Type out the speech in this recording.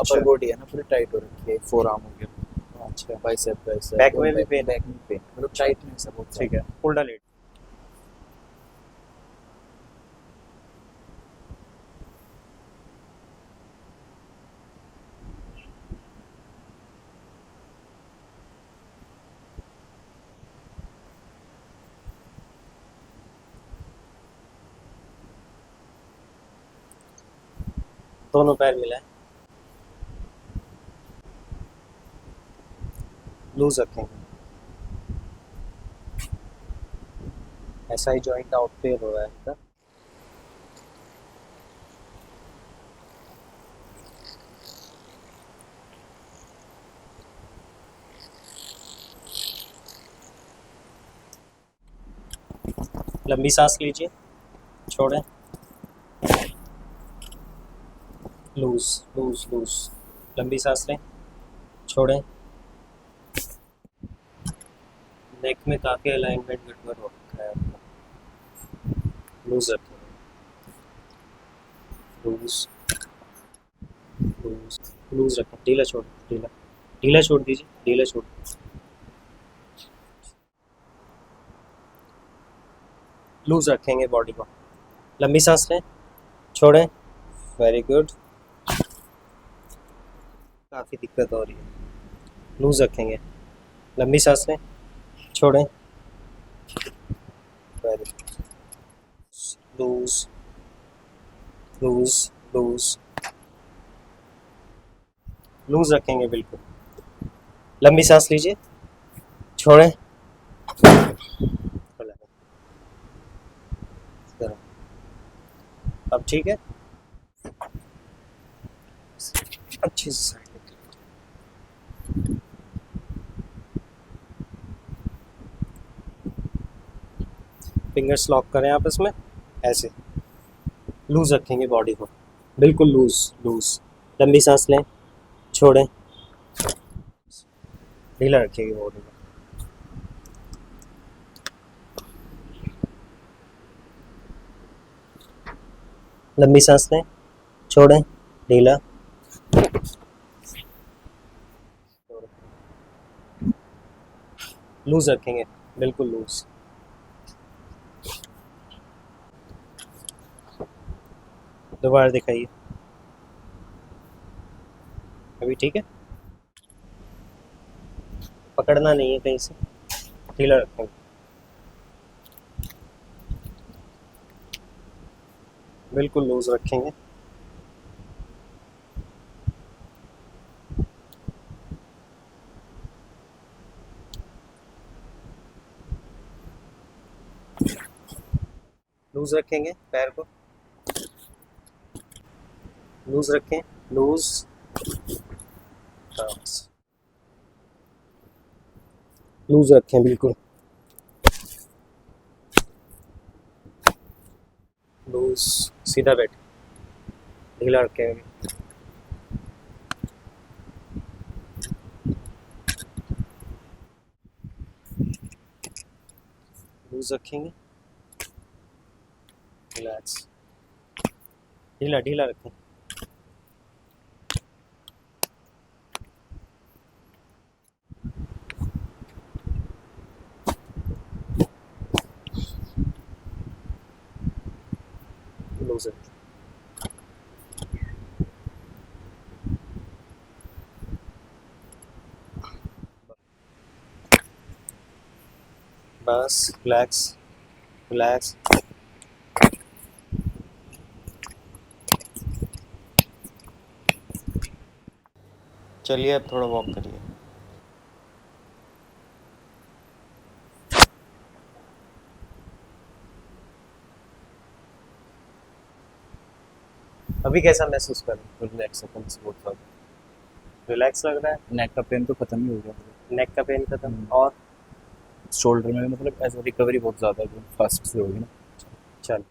Upper body है ना पूरी टाइट हो रखी है, फोर आर्म हो गया, अच्छा, बाइसेप बाइसेप, बैक में भी पेन? बैक में पेन, मतलब टाइटनेस है बहुत। ठीक है, उल्टा लेट। दोनों पैर मिलाए, लूज रखेंगे। ऐसा ही जॉइंट आउट पेयर हो रहा है इधर। लंबी सांस लीजिए, छोड़ें, लूज लूज लूज। लंबी सांस लें, छोड़ें। नेक में काफ़ी अलाइनमेंट गड़बड़ हो रखा है आपका, लूज रखें, लूज लूज लूज रखें। ढीला छोड़, ढीला ढीला छोड़ दीजिए, ढीला छोड़। लूज रखेंगे बॉडी को। लंबी सांस लें, छोड़ें। Very good. काफ़ी दिक्कत हो रही है, लूज रखेंगे। लंबी सांस लें, छोड़ें। Very good. Loose loose loose loose रखेंगे बिल्कुल। लंबी सांस लीजिए, छोड़ें। अब ठीक है, अच्छी साइड। फिंगर्स लॉक करें आपस में, ऐसे लूज रखेंगे बॉडी को, बिल्कुल लूज लूज। लंबी सांस लें, छोड़ें। ढीला रखिएगा बॉडी को। लंबी सांस लें, छोड़ें। ढीला, लूज रखेंगे, बिल्कुल लूज। दोबारा दिखाइए, अभी ठीक है। पकड़ना नहीं है कहीं से, ढीला रखेंगे, बिल्कुल लूज रखेंगे। लूज रखेंगे पैर को, लूज रखें, लूज। लूज रखें बिल्कुल, लूज। सीधा बैठे, ढीला रखेंगे, लूज रखेंगे, रिलैक्स, ढीला ढीला रखें। लूज रखें, बस रिलैक्स रिलैक्स। चलिए अब थोड़ा वॉक करिए। अभी कैसा महसूस कर रहे हैं? रिलैक्स रिलैक्स लग रहा है। नेक का पेन तो खत्म ही हो गया, नेक का पेन खत्म, और शोल्डर में मतलब ऐसा रिकवरी बहुत ज़्यादा फास्ट से होगी ना। चल।